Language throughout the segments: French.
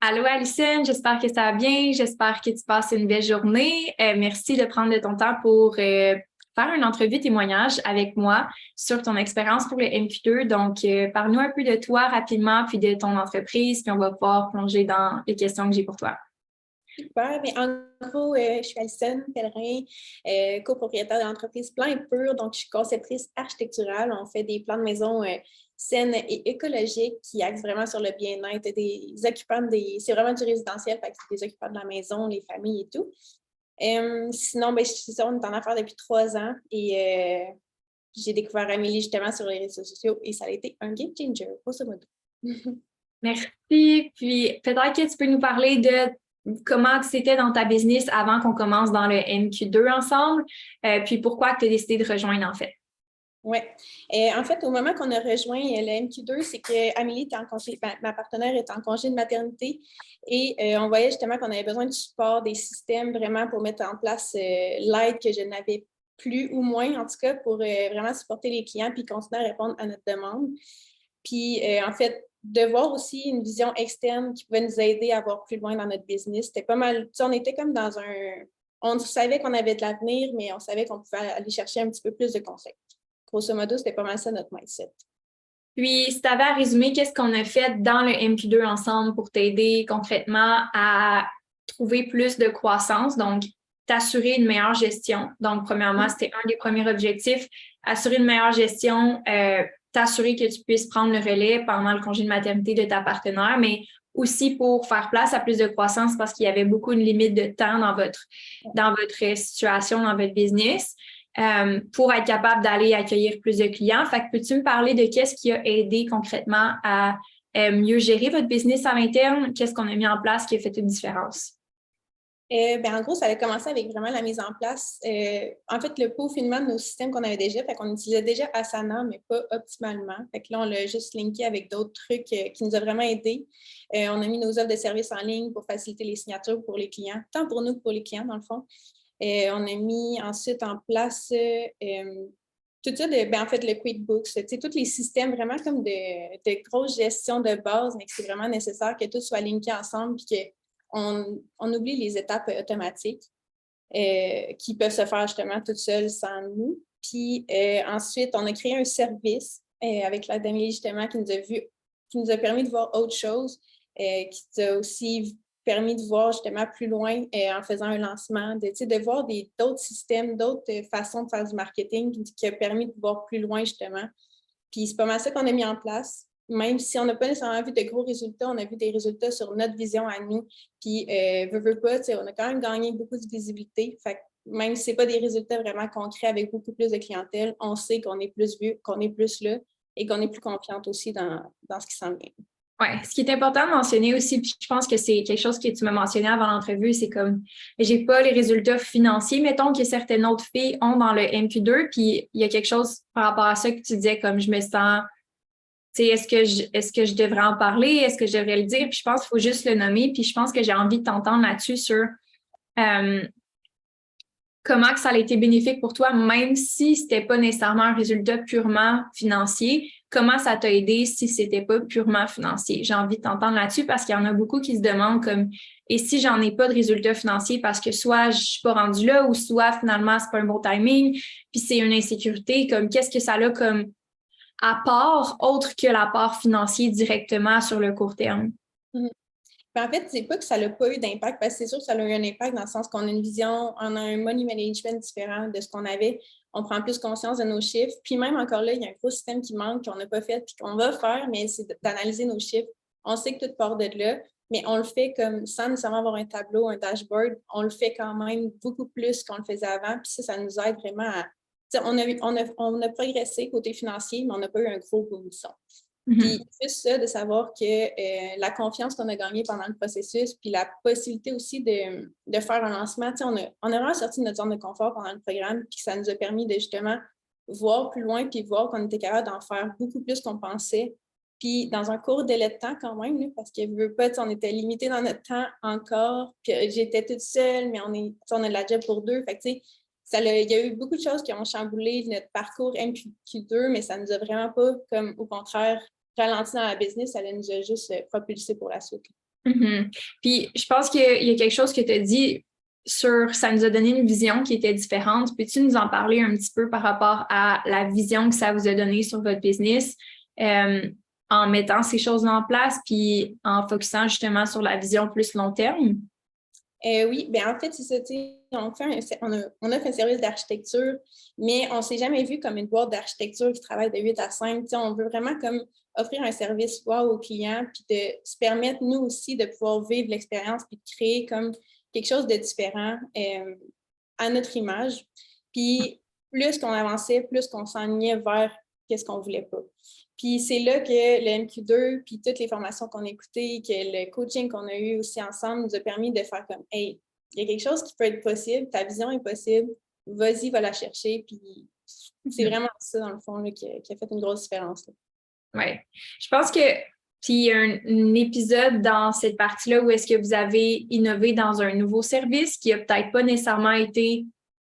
Allô Alison, j'espère que ça va bien, j'espère que tu passes une belle journée. Merci de prendre de ton temps pour faire une entrevue témoignage avec moi sur ton expérience pour le MQ2. Donc, parle-nous un peu de toi rapidement, puis de ton entreprise, puis on va pouvoir plonger dans les questions que j'ai pour toi. Super. Mais en gros, je suis Alison Pellerin, copropriétaire de l'entreprise Plan et Pur. Donc, je suis conceptrice architecturale. On fait des plans de maison saines et écologiques qui axent vraiment sur le bien-être des occupants C'est vraiment du résidentiel, fait que c'est des occupants de la maison, les familles et tout. Sinon, je suis ça, on est en affaires depuis 3 ans et j'ai découvert Amélie justement sur les réseaux sociaux et ça a été un game changer, grosso modo. Merci. Puis peut-être que tu peux nous parler de comment c'était dans ta business avant qu'on commence dans le MQ2 ensemble, puis pourquoi tu as décidé de rejoindre en fait. Oui. En fait, au moment qu'on a rejoint le MQ2, c'est qu'Amélie était en congé, ma partenaire était en congé de maternité et on voyait justement qu'on avait besoin de support, des systèmes vraiment pour mettre en place l'aide que je n'avais plus ou moins, en tout cas, pour vraiment supporter les clients puis continuer à répondre à notre demande. Puis, en fait, de voir aussi une vision externe qui pouvait nous aider à voir plus loin dans notre business, c'était pas mal. Tu sais, on était comme dans un. On savait qu'on avait de l'avenir, mais on savait qu'on pouvait aller chercher un petit peu plus de conseils. Grosso modo, c'était pas mal ça notre mindset. Puis, si tu avais à résumer, qu'est-ce qu'on a fait dans le MQ2 ensemble pour t'aider concrètement à trouver plus de croissance, donc t'assurer une meilleure gestion. Donc, premièrement, c'était un des premiers objectifs, assurer une meilleure gestion, t'assurer que tu puisses prendre le relais pendant le congé de maternité de ta partenaire, mais aussi pour faire place à plus de croissance parce qu'il y avait beaucoup de limites de temps dans votre situation, dans votre business. Pour être capable d'aller accueillir plus de clients. Fait que peux-tu me parler de qu'est-ce qui a aidé concrètement à mieux gérer votre business à l'interne? Qu'est-ce qu'on a mis en place qui a fait une différence? En gros, ça a commencé avec vraiment la mise en place. En fait, le peaufinement de nos systèmes qu'on avait déjà, fait qu'on utilisait déjà Asana, mais pas optimalement. Fait que là, on l'a juste linké avec d'autres trucs qui nous a vraiment aidés. On a mis nos offres de services en ligne pour faciliter les signatures pour les clients, tant pour nous que pour les clients, dans le fond. On a mis ensuite en place tout ça, en fait, le QuickBooks, tous les systèmes vraiment comme de grosse gestion de base, mais que c'est vraiment nécessaire que tout soit linké ensemble et qu'on oublie les étapes automatiques qui peuvent se faire justement toutes seules sans nous. Puis ensuite, on a créé un service avec l'aide d'Amélie justement qui nous a permis de voir autre chose, qui nous a aussi permis de voir justement plus loin en faisant un lancement, de voir d'autres systèmes, d'autres façons de faire du marketing qui a permis de voir plus loin justement. Puis c'est pas mal ça qu'on a mis en place. Même si on n'a pas nécessairement vu de gros résultats, on a vu des résultats sur notre vision à nous. Puis, veut pas, on a quand même gagné beaucoup de visibilité. Fait que même si ce n'est pas des résultats vraiment concrets avec beaucoup plus de clientèle, on sait qu'on est plus vu, qu'on est plus là et qu'on est plus confiante aussi dans ce qui s'en vient. Oui, ce qui est important de mentionner aussi, puis je pense que c'est quelque chose que tu m'as mentionné avant l'entrevue, c'est comme j'ai pas les résultats financiers, mettons que certaines autres filles ont dans le MQ2, puis il y a quelque chose par rapport à ça que tu disais comme je me sens, tu sais, est-ce que je devrais en parler, est-ce que je devrais le dire, puis je pense qu'il faut juste le nommer, puis je pense que j'ai envie de t'entendre là-dessus sur euh, comment que ça a été bénéfique pour toi, même si c'était pas nécessairement un résultat purement financier, comment ça t'a aidé si c'était pas purement financier? J'ai envie de t'entendre là-dessus parce qu'il y en a beaucoup qui se demandent comme, et si j'en ai pas de résultat financier parce que soit je suis pas rendue là ou soit finalement c'est pas un bon timing, puis c'est une insécurité, comme qu'est-ce que ça a comme apport autre que l'apport financier directement sur le court terme? Mm-hmm. En fait, c'est pas que ça n'a pas eu d'impact, parce que c'est sûr que ça a eu un impact dans le sens qu'on a une vision, on a un money management différent de ce qu'on avait. On prend plus conscience de nos chiffres. Puis même encore là, il y a un gros système qui manque, qu'on n'a pas fait, puis qu'on va faire, mais c'est d'analyser nos chiffres. On sait que tout part de là, mais on le fait comme sans nécessairement avoir un tableau, un dashboard. On le fait quand même beaucoup plus qu'on le faisait avant. Puis ça nous aide vraiment à. On a progressé côté financier, mais on n'a pas eu un gros boom. Puis juste ça, de savoir que la confiance qu'on a gagnée pendant le processus, puis la possibilité aussi de faire un lancement, on a vraiment sorti de notre zone de confort pendant le programme, puis ça nous a permis de justement voir plus loin, puis voir qu'on était capable d'en faire beaucoup plus qu'on pensait, puis dans un court délai de temps quand même, là, parce que veut pas, on était limité dans notre temps encore, puis j'étais toute seule, mais on a de la job pour deux, fait que tu sais, il y a eu beaucoup de choses qui ont chamboulé notre parcours MQ2, mais ça ne nous a vraiment pas, comme au contraire, ralenti dans la business, elle nous a juste propulsé pour la suite. Mhm. Puis je pense qu'il y a quelque chose que tu as dit sur ça nous a donné une vision qui était différente. Peux-tu nous en parler un petit peu par rapport à la vision que ça vous a donnée sur votre business euh, en mettant ces choses-là en place puis en focusant justement sur la vision plus long terme? Oui, bien en fait, c'est ça, tu sais, on offre un service d'architecture, mais on ne s'est jamais vu comme une boîte d'architecture qui travaille de 8 à 5. Tu sais, on veut vraiment comme offrir un service wow aux clients, puis de se permettre, nous aussi, de pouvoir vivre l'expérience, puis de créer comme quelque chose de différent à notre image. Puis plus qu'on avançait, plus qu'on s'enlignait vers qu'est-ce qu'on ne voulait pas. Puis c'est là que le MQ2, puis toutes les formations qu'on a écoutées, que le coaching qu'on a eu aussi ensemble nous a permis de faire comme, hey, il y a quelque chose qui peut être possible, ta vision est possible, vas-y, va la chercher. Puis c'est vraiment ça, dans le fond, là, qui a fait une grosse différence. Oui. Je pense que puis il y a un épisode dans cette partie-là où est-ce que vous avez innové dans un nouveau service qui a peut-être pas nécessairement été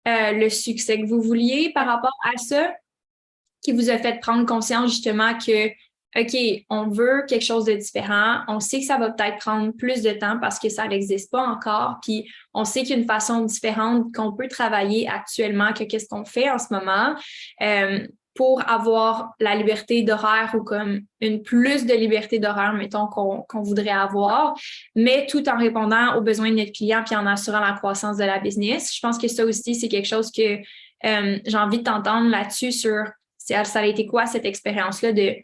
le succès que vous vouliez par rapport à ça, qui vous a fait prendre conscience justement que, OK, on veut quelque chose de différent. On sait que ça va peut-être prendre plus de temps parce que ça n'existe pas encore. Puis on sait qu'il y a une façon différente qu'on peut travailler actuellement que qu'est-ce qu'on fait en ce moment. Pour avoir la liberté d'horaire ou comme une plus de liberté d'horaire, mettons, qu'on voudrait avoir, mais tout en répondant aux besoins de notre client puis en assurant la croissance de la business. Je pense que ça aussi, c'est quelque chose que j'ai envie de t'entendre là-dessus sur ça a été quoi cette expérience-là de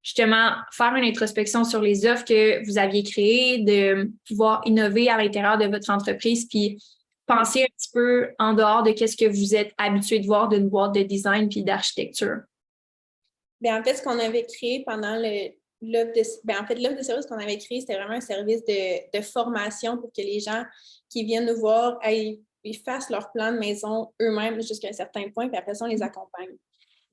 justement faire une introspection sur les offres que vous aviez créées, de pouvoir innover à l'intérieur de votre entreprise, puis penser un petit peu en dehors de qu'est-ce que vous êtes habitué de voir d'une boîte de design puis d'architecture. Bien, en fait, ce qu'on avait créé pendant l'offre de service qu'on avait créé, c'était vraiment un service de formation pour que les gens qui viennent nous voir ils fassent leur plan de maison eux-mêmes jusqu'à un certain point, puis après ça, on les accompagne.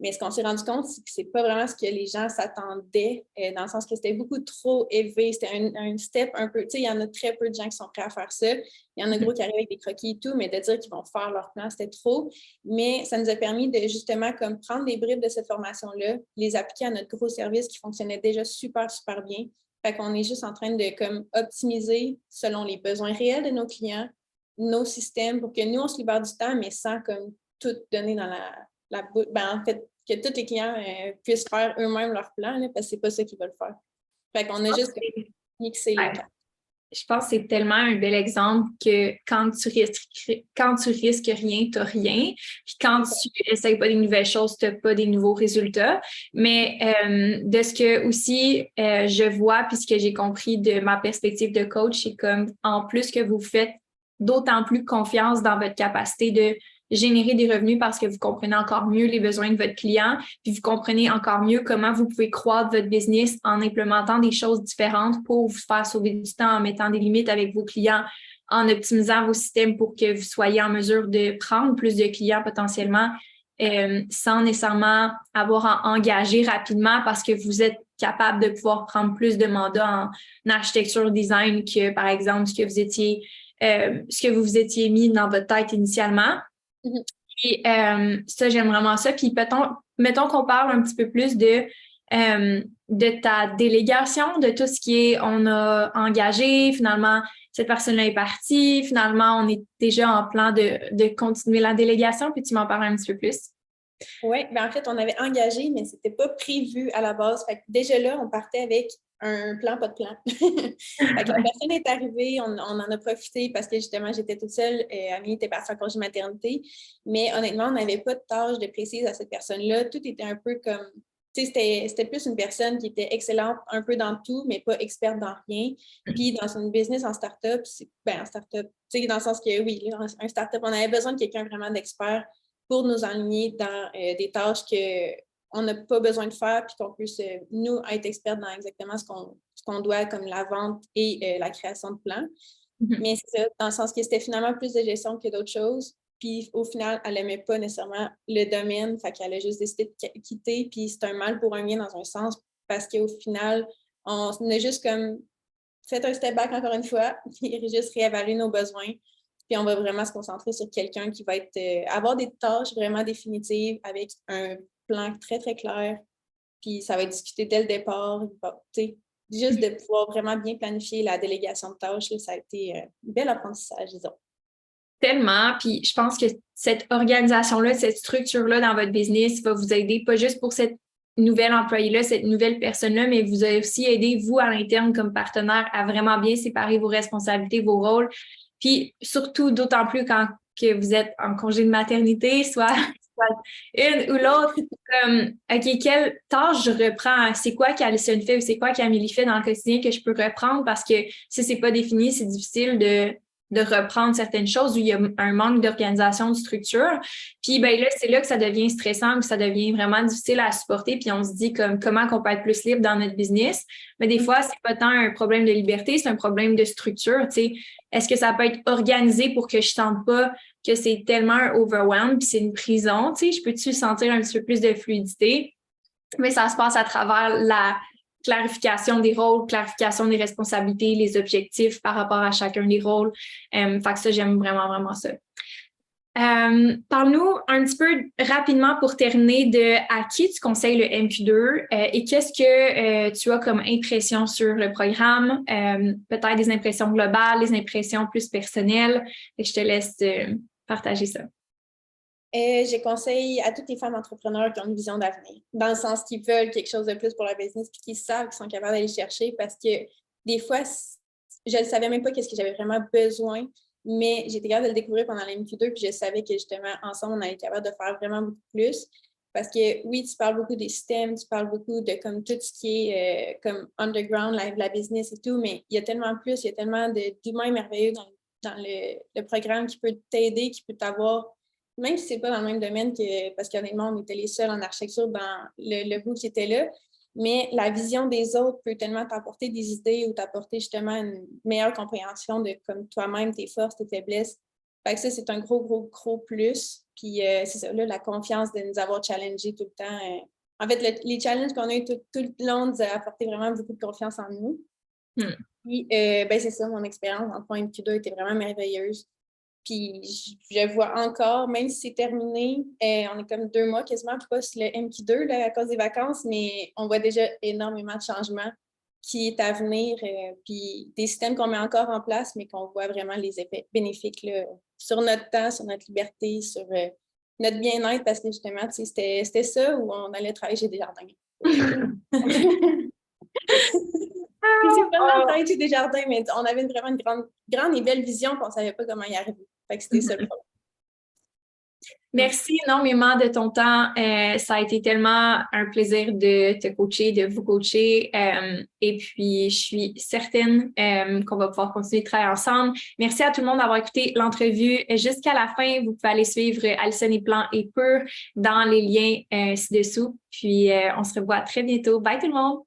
Mais ce qu'on s'est rendu compte, c'est que c'est pas vraiment ce que les gens s'attendaient, dans le sens que c'était beaucoup trop élevé. C'était un step un peu, tu sais, il y en a très peu de gens qui sont prêts à faire ça. Il y en a gros qui arrivent avec des croquis et tout, mais de dire qu'ils vont faire leur plan, c'était trop. Mais ça nous a permis de justement comme prendre des bribes de cette formation-là, les appliquer à notre gros service qui fonctionnait déjà super, super bien. Fait qu'on est juste en train de comme optimiser selon les besoins réels de nos clients, nos systèmes pour que nous, on se libère du temps, mais sans comme tout donner dans la boucle. Ben, en fait, que tous les clients puissent faire eux-mêmes leur plan, là, parce que c'est pas ça qu'ils veulent faire. Fait qu'on a juste mixé les quatre. Je pense que c'est tellement un bel exemple que quand tu risques rien, tu n'as rien. Puis quand tu n'essayes pas des nouvelles choses, tu n'as pas des nouveaux résultats. Mais de ce que aussi je vois, puis ce que j'ai compris de ma perspective de coach, c'est comme en plus que vous faites d'autant plus confiance dans votre capacité de générer des revenus parce que vous comprenez encore mieux les besoins de votre client, puis vous comprenez encore mieux comment vous pouvez croître votre business en implémentant des choses différentes pour vous faire sauver du temps, en mettant des limites avec vos clients, en optimisant vos systèmes pour que vous soyez en mesure de prendre plus de clients potentiellement sans nécessairement avoir à engager rapidement parce que vous êtes capable de pouvoir prendre plus de mandats en architecture design que, par exemple, ce que vous vous étiez mis dans votre tête initialement. Mm-hmm. Puis ça, j'aime vraiment ça. Puis mettons qu'on parle un petit peu plus de ta délégation, de tout ce qui est on a engagé, finalement, cette personne-là est partie, finalement, on est déjà en plan de continuer la délégation, puis tu m'en parles un petit peu plus. Oui, bien en fait, on avait engagé, mais ce n'était pas prévu à la base. Fait que déjà là, on partait avec un plan, pas de plan. Fait que la personne est arrivée, on en a profité parce que justement, j'étais toute seule, Amélie était partie en congé maternité. Mais honnêtement, on n'avait pas de tâche de précise à cette personne-là. Tout était un peu comme, tu sais, c'était plus une personne qui était excellente un peu dans tout, mais pas experte dans rien. Puis dans une business en start-up, en start-up, tu sais, dans le sens que oui, un start-up, on avait besoin de quelqu'un vraiment d'expert pour nous enligner dans des tâches qu'on n'a pas besoin de faire, puis qu'on puisse, nous, être experts dans exactement ce qu'on doit, comme la vente et la création de plans. Mm-hmm. Mais c'est ça, dans le sens que c'était finalement plus de gestion que d'autres choses. Puis au final, elle n'aimait pas nécessairement le domaine, fait qu'elle a juste décidé de quitter, puis c'est un mal pour un bien dans un sens, parce qu'au final, on a juste comme fait un step back encore une fois, puis juste réévaluer nos besoins. Puis on va vraiment se concentrer sur quelqu'un qui va avoir des tâches vraiment définitives avec un plan très, très clair. Puis ça va être discuté dès le départ. juste de pouvoir vraiment bien planifier la délégation de tâches, là, ça a été un bel apprentissage, disons. Tellement. Puis je pense que cette organisation-là, cette structure-là dans votre business va vous aider, pas juste pour cette nouvelle employée-là, cette nouvelle personne-là, mais vous a aussi aidé, vous, à l'interne, comme partenaire, à vraiment bien séparer vos responsabilités, vos rôles. Puis surtout, d'autant plus quand que vous êtes en congé de maternité, soit une ou l'autre, comme, OK, quelle tâche je reprends? C'est quoi qu'Alison fait ou c'est quoi qu'Amélie fait dans le quotidien que je peux reprendre? Parce que si c'est pas défini, c'est difficile de reprendre certaines choses où il y a un manque d'organisation, de structure. Puis ben là, c'est là que ça devient stressant, que ça devient vraiment difficile à supporter. Puis on se dit comme comment qu'on peut être plus libre dans notre business. Mais des fois, c'est pas tant un problème de liberté, c'est un problème de structure. Tu sais, est-ce que ça peut être organisé pour que je sente pas que c'est tellement un overwhelm, puis c'est une prison, tu sais, je peux-tu sentir un petit peu plus de fluidité? Mais ça se passe à travers la clarification des rôles, clarification des responsabilités, les objectifs par rapport à chacun des rôles. Fait que ça, j'aime vraiment, vraiment ça. Parle-nous un petit peu rapidement pour terminer de à qui tu conseilles le MQ2 et qu'est-ce que tu as comme impression sur le programme, peut-être des impressions globales, des impressions plus personnelles. Et je te laisse partager ça. Je conseille à toutes les femmes entrepreneurs qui ont une vision d'avenir, dans le sens qu'ils veulent quelque chose de plus pour leur business puis qu'ils savent qu'ils sont capables d'aller chercher parce que des fois, je ne savais même pas qu'est-ce que j'avais vraiment besoin, mais j'étais capable de le découvrir pendant la MQ2 puis je savais que justement, ensemble, on allait être capable de faire vraiment beaucoup plus. Parce que oui, tu parles beaucoup des systèmes, tu parles beaucoup de comme tout ce qui est comme underground, la business et tout, mais il y a tellement plus, il y a tellement d'humains merveilleux dans le programme qui peut t'aider, qui peut t'avoir, même si c'est pas dans le même domaine que, parce qu'honnêtement, on était les seuls en architecture dans le bout qui était là, mais la vision des autres peut tellement t'apporter des idées ou t'apporter justement une meilleure compréhension de comme toi-même, tes forces, tes faiblesses. Fait que ça, c'est un gros plus. Puis c'est ça, là, la confiance de nous avoir challengés tout le temps. En fait, les challenges qu'on a eu tout le long nous a apporté vraiment beaucoup de confiance en nous. Puis, ben, c'est ça, mon expérience en point MQ2 était vraiment merveilleuse. Puis, je vois encore, même si c'est terminé, on est comme 2 mois quasiment post le MQ2 là, à cause des vacances, mais on voit déjà énormément de changements qui est à venir, puis des systèmes qu'on met encore en place, mais qu'on voit vraiment les effets bénéfiques là, sur notre temps, sur notre liberté, sur notre bien-être, parce que justement, c'était ça où on allait travailler chez Desjardins. C'est vraiment travailler chez Desjardins, mais on avait vraiment une grande et belle vision, puis on ne savait pas comment y arriver. Fait que c'était ça le problème. Merci énormément de ton temps. Ça a été tellement un plaisir de te coacher, de vous coacher. Et puis, je suis certaine qu'on va pouvoir continuer de travailler ensemble. Merci à tout le monde d'avoir écouté l'entrevue jusqu'à la fin. Vous pouvez aller suivre Alison et Plan et Pur dans les liens ci-dessous. Puis, on se revoit très bientôt. Bye tout le monde!